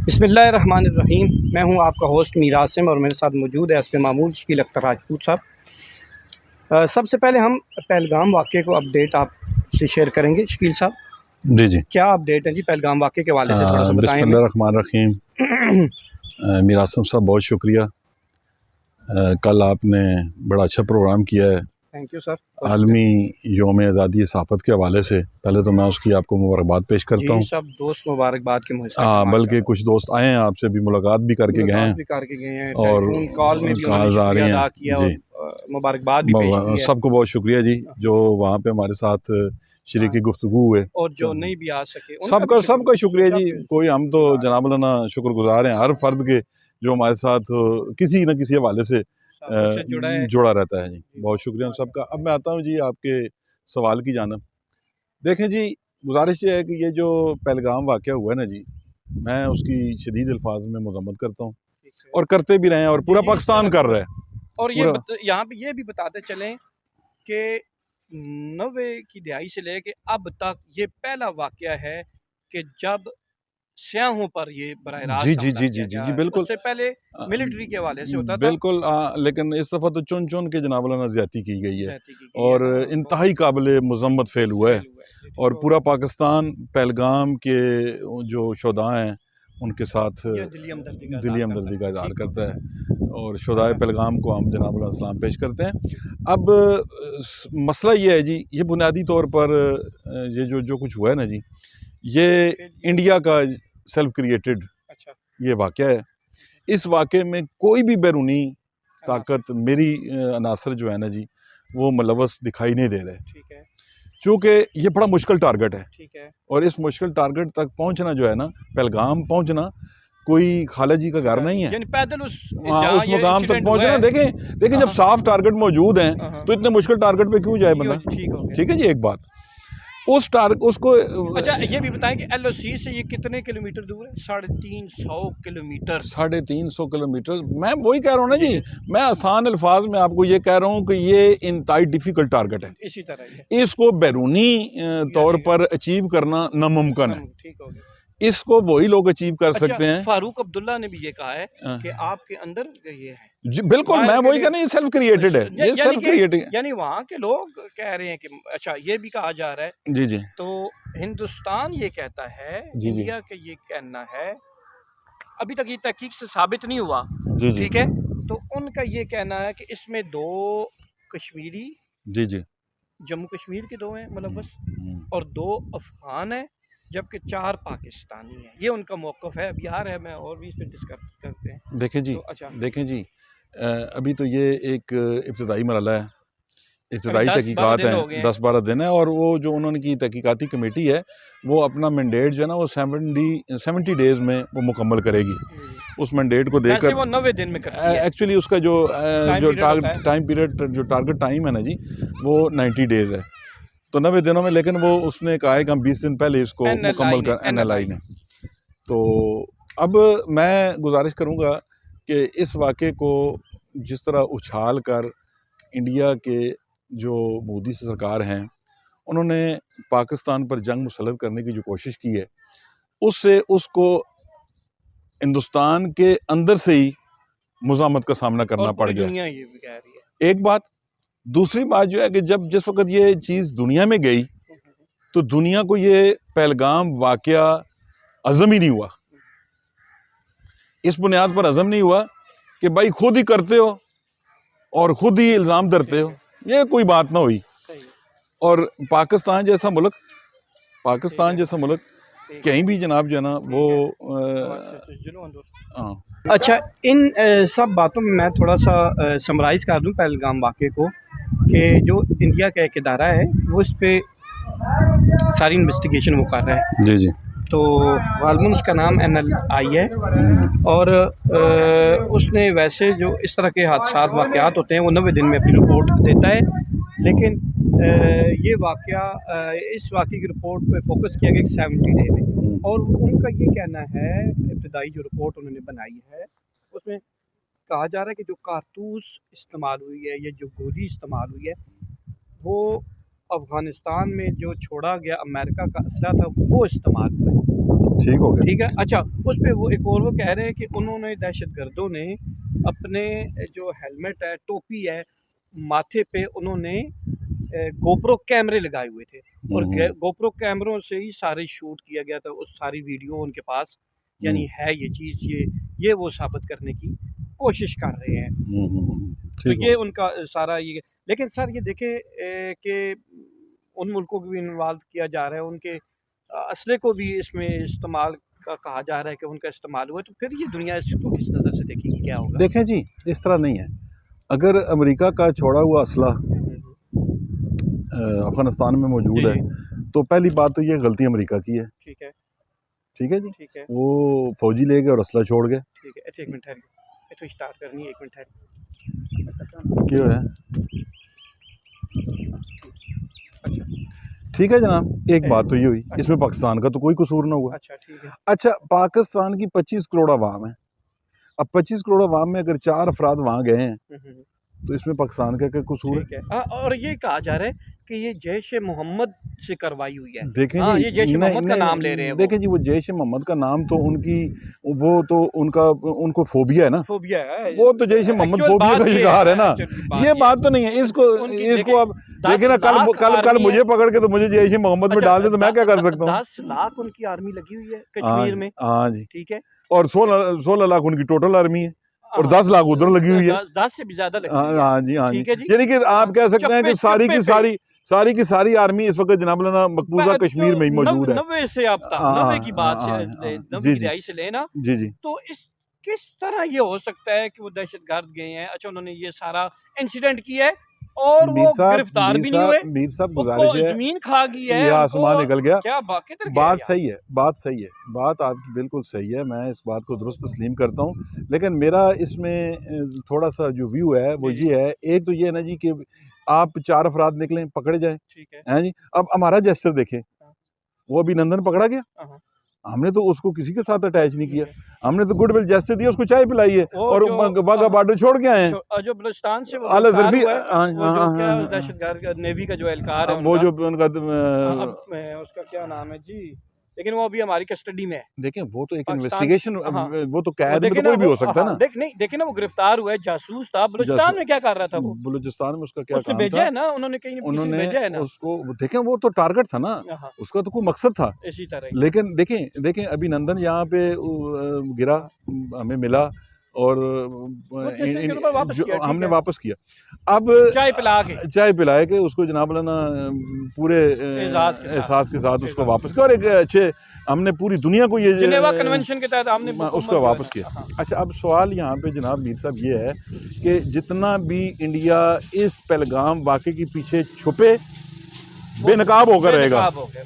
बिस्मिल्लाहिर्रहमानिर्रहीम। मैं हूं आपका होस्ट मीर आसिम और मेरे साथ मौजूद है हस्ब मामूल शकील अख्तर राजपूत साहब। सबसे पहले हम पहलगाम वाक़े को अपडेट आपसे शेयर करेंगे। शकील साहब जी जी, क्या अपडेट है जी पहलगाम वाक़े के हवाले से, थोड़ा सा बताएं हमें। बिस्मिल्लाहिर्रहमानिर्रहीम। मीर आसिम साहब बहुत शुक्रिया। कल आपने बड़ा अच्छा प्रोग्राम किया है थैंक यू सर। आलमी योम आज़ादी सहाफ़त के हवाले से। पहले तो मैं उसकी आपको मुबारकबाद पेश करता हूँ। सब दोस्त मुबारकबाद के मुझसे बल्कि कुछ दोस्त आए हैं, आपसे भी मुलाकात भी करके गए हैं और टेलीफोन कॉल में भी कॉल्स आ रही हैं जी। मुबारकबाद भी पेश की है। सबको बहुत शुक्रिया जी जो वहाँ पे हमारे साथ शरीकी गुफ्तगू हुए, और जो नहीं भी आ सके सबका शुक्रिया जी। कोई हम तो जनाब ना शुक्रगुजार हैं हर फर्द के जो हमारे साथ किसी न किसी हवाले से जुड़ा रहता है जी। बहुत शुक्रिया सबका। अब मैं आता हूँ जी आपके सवाल की जानब। देखें जी, गुजारिश ये है कि ये जो पहलगाम वाक़या हुआ है ना जी, मैं उसकी शदीद अल्फाज में मज़म्मत करता हूँ और करते भी रहे हैं और पूरा पाकिस्तान कर रहा है। और ये यहाँ पे ये भी बताते चलें कि 90 की दहाई से लेके अब तक ये पहला वाक़या है कि जब स्याहों पर ये बराह रास्त जी जी जी जी जी जी बिल्कुल। उससे पहले मिलिट्री के हवाले से होता था बिल्कुल। लेकिन इस दफ़ा तो चुन चुन के जनाब ना ज़्यादती की गई है और इंतहाई काबिल मज़म्मत फेल हुआ है। और पूरा पाकिस्तान पहलगाम के जो शुहदा हैं उनके साथ दिली हमदर्दी का इज़हार करता है और शुहदाए पहलगाम को हम जनाब सलाम पेश करते हैं। अब मसला ये है जी, ये बुनियादी तौर पर ये जो कुछ हुआ है ना जी, ये इंडिया का सेल्फ क्रिएटेड ये वाक़या है। इस वाक़े में कोई भी बैरूनी ताकत मेरी अनासर जो है ना जी वो मुलव्वस दिखाई नहीं दे रहे, क्योंकि ये बड़ा मुश्किल टारगेट है और इस मुश्किल टारगेट तक पहुंचना जो है ना, पहलगाम पहुंचना कोई खाला जी का घर नहीं है। पैदल उस मुकाम तक पहुंचना। देखें जब साफ टारगेट मौजूद हैं तो इतने मुश्किल टारगेट पे क्यों जाए बंदा। ठीक है जी। एक बात उस टारगेट उसको अच्छा ये भी बताएं कि LOC से ये कितने किलोमीटर दूर है? 350 किलोमीटर। 350 किलोमीटर। मैं वही कह रहा हूँ ना जी, मैं आसान अल्फाज में आपको ये कह रहा हूँ कि ये इंतहाई डिफ़िकल्ट टारगेट है। इसी तरह इसको बैरूनी तौर पर अचीव करना नामुमकिन है। ठीक हो गया। इसको वही लोग अचीव कर सकते हैं। फारूक अब्दुल्ला ने भी ये कहा है कि आपके अंदर ये है जी। बिल्कुल, मैं वही कहना, ये सेल्फ क्रिएटेड है, ये सेल्फ क्रिएटेड। यानी वहाँ के लोग कह रहे हैं कि अच्छा ये भी कहा जा रहा है जी जी। तो हिंदुस्तान ये कहता है, इंडिया के ये कहना है, अभी तक ये तहकीक से साबित नहीं हुआ। ठीक है, तो उनका ये कहना है कि इसमें 2 कश्मीरी जी जी जम्मू कश्मीर के 2 हैं मुलव्वस और 2 अफगान हैं, जबकि 4 पाकिस्तानी हैं। ये उनका मौक़िफ़ है। अब यार है मैं और भी इस पर डिस्कस करते हैं। देखें जी, देखें जी, अभी तो ये एक इब्तिदाई मरहला है, इब्तिदाई तहकीकात हैं, 10-12 दिन है और वो जो उन्होंने की तहकीकाती कमेटी है वो अपना मैंडेट जो है ना वो 70 डेज़ में वो मुकम्मल करेगी। उस मैंडेट को देकर वो 90 दिन में करती है। एक्चुअली उसका जो टाइम पीरियड जो टारगेट टाइम है ना जी वो 90 डेज़ है, तो 90 दिनों में। लेकिन वो उसने कहा है कि हम 20 दिन पहले इसको मुकम्मल कर, NLI ने। तो अब मैं गुजारिश करूँगा कि इस वाक़े को जिस तरह उछाल कर इंडिया के जो मोदी सरकार हैं उन्होंने पाकिस्तान पर जंग मुसल्लत करने की जो कोशिश की है उससे उसको हिंदुस्तान के अंदर से ही मुज़ामत का सामना करना पड़ गया। दुनिया ये भी कह रही है। एक बात। दूसरी बात जो है कि जब जिस वक्त ये चीज़ दुनिया में गई तो दुनिया को ये पहलगाम वाक़या अज़म ही नहीं हुआ। इस बुनियाद पर अज़म नहीं हुआ कि भाई खुद ही करते हो और खुद ही इल्ज़ाम धरते हो, ये कोई बात ना हुई। और पाकिस्तान जैसा मुल्क कहीं भी जनाब जो है ना वो अच्छा इन सब बातों में मैं थोड़ा सा समराइज़ कर दूं पहलगाम वाक़े को कि जो इंडिया का एक इदारा है वो इस पर सारी इन्वेस्टिगेशन वो कर रहा है। जी जी। तो गालमन उसका नाम NLI है और उसने वैसे जो इस तरह के हादसात वाक़यात होते हैं वो 90 दिन में अपनी रिपोर्ट देता है, लेकिन ये वाक़या इस वाक़े की रिपोर्ट पे फोकस किया गया 70 डे में। और उनका ये कहना है, इब्तिदाई जो रिपोर्ट उन्होंने बनाई है उसमें कहा जा रहा है कि जो कारतूस इस्तेमाल हुई है, ये जो गोली इस्तेमाल हुई है, वो अफ़गानिस्तान में जो छोड़ा गया अमेरिका का असला था वो इस्तेमाल हुआ है। ठीक हो गया। ठीक है। अच्छा, उस पे वो एक और वो कह रहे हैं कि उन्होंने दहशतगर्दों ने अपने जो हेलमेट है, टोपी है, माथे पे उन्होंने गोप्रो कैमरे लगाए हुए थे और गोप्रो कैमरों से ही सारे शूट किया गया था, उस सारी वीडियो उनके पास, यानी है ये चीज़, ये वो साबित करने की कोशिश कर रहे हैं। तो ठीक ये हो। उनका सारा ये, लेकिन सर ये देखें कि उन मुल्कों को भी इन्वॉल्व किया जा रहा है, उनके असले को भी इसमें इस्तेमाल का कहा जा रहा है कि उनका इस्तेमाल हुआ, तो फिर ये दुनिया इसको किस नज़र से देखेगी, क्या होगा? देखें जी, इस तरह नहीं है। अगर अमेरिका का छोड़ा हुआ असला अफगानिस्तान में मौजूद जी है, जी, तो पहली बात तो ये गलती अमेरिका की है। ठीक है, ठीक है जी, ठीक है, वो फौजी ले गए और असला छोड़ गए। ठीक है। अच्छा, एक मिनट ठहरिए, ये तो स्टार्ट करनी है, एक मिनट ठहरिए। क्यों है? अच्छा, ठीक है जनाब, एक बात तो ये हुई, अच्छा, इसमें पाकिस्तान का तो कोई कसूर ना हुआ। अच्छा, ठीक है। अच्छा, पाकिस्तान की 25 करोड़ आवाम है। अब 25 करोड़ आवाम में अगर 4 अफराद वहाँ गए हैं, तो इसमें पाकिस्तान का क्या कसूर है? ठीक है। और ये कहा जा रहा है कि ये जैश ए मोहम्मद से करवाई हुई है। देखें हाँ, जी, ये जैश ए नहीं मोहम्मद का नहीं नाम ले रहे नहीं, हैं वो। देखें जी, वो जैश ए मोहम्मद का नाम तो उनकी, वो तो उनका, उनको फोबिया है ना, फोबिया है। वो तो जैश ए मोहम्मद एक्चुअल फोबिया बात का ये शिकार है ना। एक्चुअल ये बात बात तो नहीं है, इसको उनकी इसको अब देखे ना, 10 कल लाख कल कल आर्मी मुझे है। पकड़ के तो मुझे जैश ए मोहम्मद में अच्छा, डाल दे तो मैं क्या कर सकता हूँ? 10 लाख उनकी आर्मी लगी हुई है हाँ कश्मीर में। हाँ जी, ठीक है। और 16 लाख उनकी टोटल आर्मी है, और हाँ, 10 लाख उधर लगी हुई है। 10 से भी ज्यादा लगी हाँ हुई है। हाँ जी, हाँ जी। ठीक है जी। यानी कि आप कह सकते हैं कि सारी की चप्पे सारी की सारी आर्मी इस वक्त जनाब ना मकबूजा कश्मीर में ही मौजूद है। 90 से अब तक, हाँ 90 की बात से, हाँ हाँ, 90 जी की जी दहाई से लेना, जी जी। तो इस किस तरह ये हो सकता है कि वो दहशतगर्द गए हैं? अच्छा, उन्होंने ये सारा इंसिडेंट किया है और वो गिरफ्तार भी नहीं हुए, मीर साहब उनको गुजारिश है, जमीन खा गई है, ये उनको आसमान निकल गया। क्या किधर गया बात यार? सही है, बात सही है, बात आपकी बिल्कुल सही है, मैं इस बात को दुरुस्त तस्लीम करता हूँ। लेकिन मेरा इसमें थोड़ा सा जो व्यू है वो जी, ये है, एक तो ये है ना जी कि आप 4 अफराद निकलें, पकड़े जाएं, ठीक है। हैं जी। अब हमारा जेस्चर देखें, हाँ, वो अभिनंदन पकड़ा गया, हाँ, हमने तो उसको किसी के साथ अटैच नहीं ठीक किया, है। हमने तो गुडविल जेस्चर दिया, उसको चाय पिलाई है वो और जो वाघा बॉर्डर छोड़ के आए हैं। जो बलूचिस्तान से वो आला गिरफ्तार जरफी, हुआ है, हाँ वो हाँ जो हाँ क्या हाँ, दहशतगर्द नेवी का जो एहलकार है वो उनका, जो उनका अब उसका क्या नाम है जी, लेकिन वो अभी हमारी कस्टडी में है देखें, वो तो एक पाकिस्तान। इन्वेस्टिगेशन, हाँ, वो तो वो कैद में देखे तो ना कोई भी वो, हो सकता है हाँ ना। देखे ना, वो गिरफ्तार हुआ है, जासूस था, जैसे बलूचिस्तान में क्या कर रहा था वो? बलूचिस्तान में उसका क्या उसने काम भेजा था, है ना, उन्होंने कहीं किसी ने उन्होंने भेजा है ना। उसको, देखें वो तो टारगेट था ना, हाँ, उसका तो कोई मकसद था। इसी तरह ही। लेकिन देखें देखें अभिनंदन यहाँ पे गिरा, हाँ, हमें मिला, और वो जैसे के ऊपर वापस जो किया, ठीक हमने है, वापस किया। अब चाय पिला के, चाय पिलाए के उसको जनाब ना पूरे एहसास के साथ उसको वापस किया, और एक अच्छे, हमने पूरी दुनिया को ये जिनेवा कन्वेंशन के तहत हमने उसको वापस किया। हाँ, अच्छा, अब सवाल यहाँ पे जनाब मीर साहब ये है कि जितना भी इंडिया इस पहलगाम वाक़े के पीछे छुपे बेनकाब होकर रहेगा,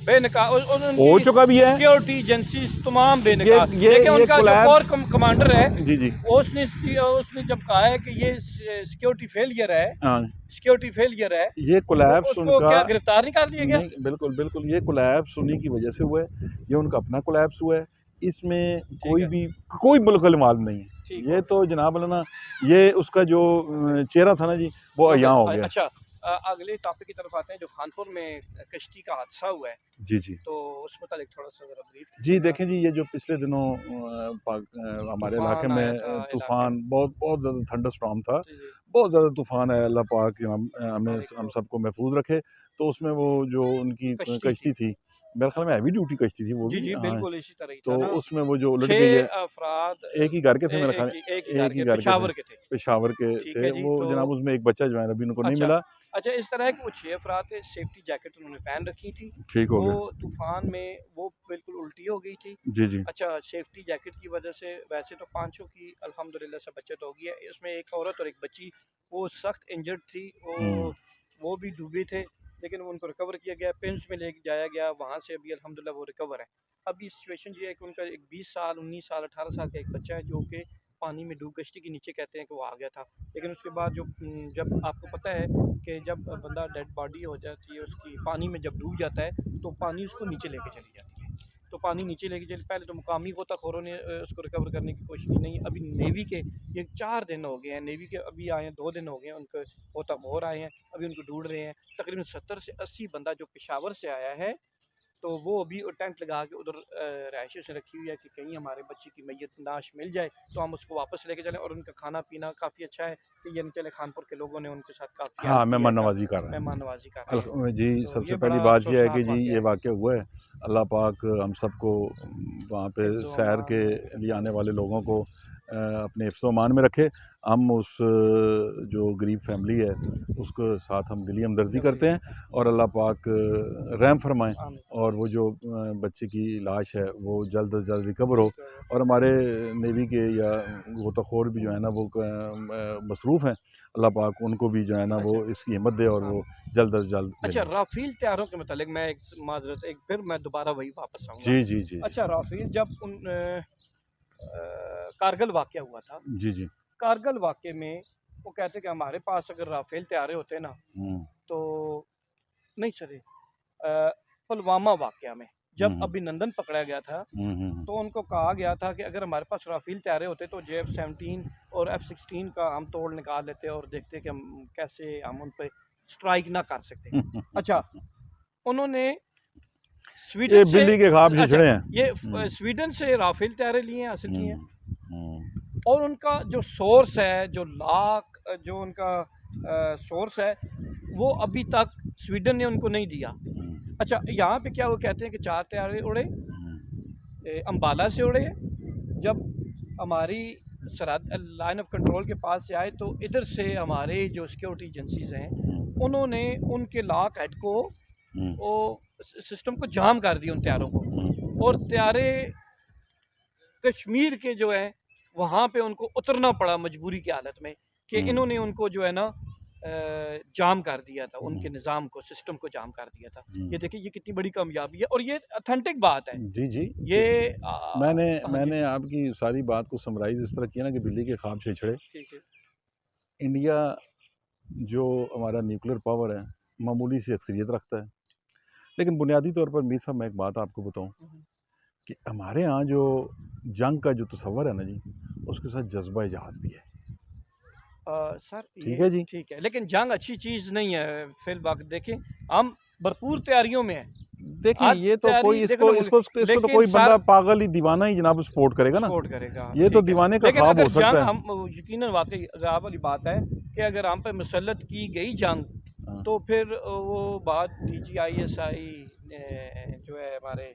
बेनकाब हो चुका भी है। सिक्योरिटी एजेंसी तमाम बेनकाब। ये लेकिन उनका जो कोर कमांडर है, जी जी, उसने जब कहा है कि ये सिक्योरिटी फेलियर है, हाँ, सिक्योरिटी फेलियर है, ये तो कोलैप्स उसको उनका, क्या गिरफ्तार नहीं कर दिया गया? नहीं बिल्कुल बिल्कुल, ये कोलैप्स उन्हीं की वजह से हुआ है, ये उनका अपना कोलैप्स हुआ है, इसमें कोई मुल्क मालूम नहीं है। ये तो जनाब ना, ये उसका जो चेहरा था ना जी, वो यहाँ हो गया। अच्छा, अगले टॉपिक की तरफ आते हैं, जो खानपुर में कश्ती का हादसा हुआ है। जी जी, तो उस मुतालिक थोड़ा सा जरा ब्रीफ। जी देखें जी, ये जो पिछले दिनों हमारे इलाके में तूफ़ान, बहुत बहुत ज़्यादा थंडर स्टॉर्म था, बहुत ज़्यादा तूफ़ान है, अल्लाह पाक हमें हम सबको महफूज रखे। तो उसमें वो जो उनकी कश्ती थी, मेरे ख्याल में हैवी ड्यूटी कश्ती थी वो भी, जी बिल्कुल इसी तरह ही तो था ना। उसमें वो जो उलट गई है, अफराद एक ही घर के थे मेरे ख्याल, एक ही घर के थे, पेशावर के थे वो जनाब। उसमें एक बच्चा जो है अभी उनको नहीं मिला। अच्छा, इस तरह के वो 6 अफराद थे, सेफ्टी जैकेट उन्होंने पहन रखी थी, ठीक हो गया, वो तूफान में वो बिल्कुल उल्टी हो गई थी। जी जी, अच्छा, सेफ्टी जैकेट की वजह से वैसे तो 500 की अल्हम्दुलिल्लाह से बचत हो गई है, इसमें एक औरत और एक बच्ची वो सख्त इंजर्ड थी, वो भी डूबे थे, लेकिन उनको रिकवर किया गया, पिंस में लेके जाया गया, वहाँ से अभी अल्हम्दुलिल्लाह वो रिकवर है। अभी सिचुएशन ये है कि उनका एक 20 साल 19 साल 18 साल का एक बच्चा है, जो कि पानी में डूब, कश्ती के नीचे कहते हैं कि वो आ गया था। लेकिन उसके बाद जब आपको पता है कि जब बंदा डेड बॉडी हो जाती है उसकी, पानी में जब डूब जाता है तो पानी उसको नीचे लेके चली जाती है। तो पानी नीचे लेके चली, पहले तो मुकामी गोताखोरों ने उसको रिकवर करने की कोशिश की, नहीं। अभी नेवी के ये 4 दिन हो गए हैं, नेवी के अभी आए हैं, 2 दिन हो गए हैं, उनके गोताखोर आए हैं, अभी उनको ढूंढ रहे हैं। तकरीबन 70 से 80 बंदा जो पेशावर से आया है, तो वो अभी टेंट लगा के उधर रहायश से रखी हुई है कि कहीं हमारे बच्चे की मैयत नाश मिल जाए तो हम उसको वापस लेके चलें। और उनका खाना पीना काफ़ी अच्छा है कि ये चले खानपुर के लोगों ने उनके साथ काफ़ी हाँ, मेहमान नवाजी कर रहे हैं। मेहमान नवाजी कर रहे हैं। जी, तो सबसे ये पहली बड़ा बात यह है कि अफसोसनाक जी वाक़या ये है। वाक़या हुआ है, अल्लाह पाक हम सबको वहाँ पे हिफ्ज़-ओ सैर अमान के में लिए आने वाले लोगों को अपने हिफ्ज़ अमान में रखे। हम उस जो गरीब फैमिली है उसके साथ हम दिली हमदर्दी करते हैं और अल्लाह पाक रहम फरमाएँ आमीन। और वो जो बच्चे की लाश है वो जल्द से जल्द रिकवर हो। और हमारे नेवी के या गोताखोर भी जो है ना वो मसरूफ़ हैं, अल्लाह पाक उनको भी जो है ना वो इसकी हिम्मत दे और वो जल्द से जल्द अच्छा, रिलीज़। राफ़ेल तैयारों के मुतालिक मैं एक माज़रत एक फिर मैं दोबारा वही वापस आऊँगा। जी, जी, जी, जी। अच्छा, राफ़ेल जब कारगिल वाक़या हुआ था, जी, जी। कारगिल वाक़ये में वो कहते कि हमारे पास अगर राफ़ेल तैयारे होते ना हुँ, तो नहीं सॉरी पुलवामा वाक़या में हुँ, जब हुँ, अभिनंदन पकड़ा गया था हुँ, हुँ, तो उनको कहा गया था कि अगर हमारे पास राफ़ेल तैयारे होते तो JF-17 और F-16 का हम तोड़ निकाल लेते और देखते कि हम कैसे हम उन पे स्ट्राइक ना कर सकते। हुँ। अच्छा, उन्होंने ये स्वीडन से बिल्ली के ख्वाब अच्छा छिछड़े हैं। ये हुँ, स्वीडन से राफ़ेल तैयारे लिए हैं, हासिल किए हैं। हुँ, हुँ, और उनका जो सोर्स है, जो जो उनका सोर्स है, वो अभी तक स्वीडन ने उनको नहीं दिया। हुँ, अच्छा, यहाँ पे क्या वो कहते हैं कि 4 तैयारे उड़े, हुँ, अम्बाला से उड़े। जब हमारी सरहद लाइन ऑफ कंट्रोल के पास से आए तो इधर से हमारे जो सिक्योरिटी एजेंसीज़ हैं, हुँ, उन्होंने उनके लॉक हेड को हुँ, वो सिस्टम को जाम कर दिया उन तैयारों को। और तैयारे कश्मीर के जो है वहाँ पे उनको उतरना पड़ा मजबूरी की हालत में कि हुँ, इन्होंने उनको जो है ना जाम कर दिया था, हुँ, उनके निज़ाम को, सिस्टम को जाम कर दिया था। हुँ। ये देखिए ये कितनी बड़ी कामयाबी है और ये ऑथेंटिक बात है। जी, जी, ये जी। हाँ जी, मैंने आपकी सारी बात को समराइज़ इस तरह किया ना कि बिल्ली के ख्वाब छिछड़े। ठीक है। इंडिया जो हमारा न्यूक्लियर पावर है, मामूली सी अक्सरियत रखता है। लेकिन बुनियादी तौर पर मीर साहब मैं एक बात आपको बताऊँ हुँ, कि हमारे यहाँ जो जंग का जो तसव्वुर है ना जी, उसके साथ जज़्बा जिहाद भी है। सर ठीक ये है जी? ठीक है, लेकिन जंग अच्छी चीज़ नहीं है फ़िल वक़्त। देखें, हम भरपूर तैयारियों में हैं। देखें आज ये तो तैयारी कोई देखो ना इसको मुल्क इसको इसको तो लेकिन कोई बंदा सर पागल ही दीवाना ही जनाब सपोर्ट करेगा ना। सपोर्ट करेगा, ये तो ठीक है। दीवाने का लेकिन ख्वाब अगर हो जंग सकता है। हम यकीनन वाक़ई ख़राब वाली बात है कि अगर हम पे मुसल्लत की गई जंग, हाँ। तो फिर वो बात DGISI जो है हमारे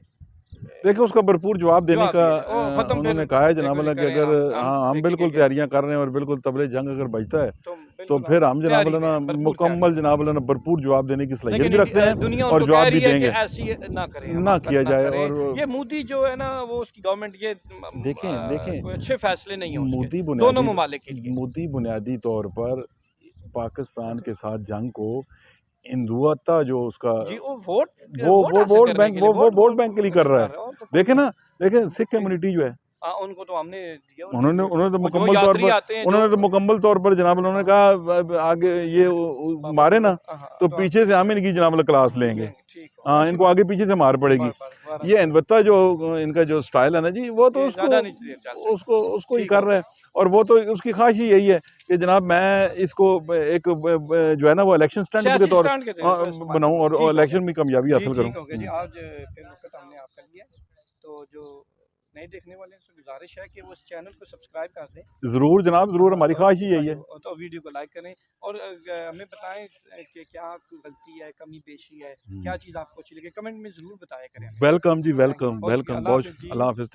देखिए उसका भरपूर जवाब देने जवाब का दिया जाए। वो ख़त्म फिर उन्होंने कहा है जनाब देखो जी अल्लाह कि करें अगर हम हाँ, हम देखेंगे बिल्कुल कि तैयारियाँ कर रहे हैं और बिल्कुल तबले जंग अगर बजता है, तो तो बिल्कुल फिर हम हम जनाब तैयारी में ना हैं, भरपूर तैयारी मुकम्मल में। जनाब ना भरपूर जवाब देने की सलाहियत लेकिन भी रखते हैं दुनिया और उनको कह जवाब भी रही है कि देंगे। ऐसी ना करें, हम ना हरकत किया ना जाए करें। और ये मोदी जो है ना वो उसकी गवर्नमेंट ये देखें देखें कोई अच्छे फैसले नहीं है उसके मोदी दोनों बुनियादी ममालिक के लिए। मोदी बुनियादी तौर पर पाकिस्तान के साथ जंग को हिंदुत्व जो उसका जी वो वोट वोट वो हासिल करने के लिए वो वोट वोट वोट बैंक के लिए कर रहा कर है। रहे हो और तो कुछ देखे नहीं। ना, देखें सिख ठीक। कम्युनिटी जो है हाँ, उनको तो हमने दिया और उन्होंने उन्होंने तो वो जो मुकम्मल तौर यात्री पर आते हैं जो मुकम्मल तौर पर जनाब उन्होंने कहा आगे ये मारे ना हाँ, तो तो हम पीछे से हम इनकी जनाब क्लास लेंगे। लेंगे, ठीक है, हाँ, अच्छी इनको बात आगे पीछे से मार पड़ेगी। बार ये अलबत्ता जो इनका जो स्टाइल है ना जी वो तो ये उसको ज़्यादा नहीं चल सकता। उसको ही ठीक कर हो रहा है। गया। और वो तो उसकी ख्वाहिश ही यही है कि जनाब मैं इसको एक जो है ना वो इलेक्शन स्टंट के सियासी तौर स्टैंड के थे वो इस्तेमाल बनाऊं करें, और ठीक हो इलेक्शन में गया। कामयाबी जी, हासिल करूं। ठीक हो गया जी। आज फिर वक़्त हमने आप कर लिया। तो जो नए देखने वाले हैं, उनसे गुज़ारिश है कि वो इस चैनल को सब्सक्राइब कर दें। ज़रूर जनाब ज़रूर, हमारी ख्वाहिश ही यही है। तो वीडियो को लाइक करें और हमें बताएं कि क्या गलती है, कमी पेशी है, क्या चीज़ आपको अच्छी लगी, कमेंट में ज़रूर बताया करें हमें। वेलकम जी, थैंक यू, वेलकम बहुत शुक्रिया। वेलकम, अल्लाह बहुत हाफ़िज़ जी। अल्लाह हाफिज़।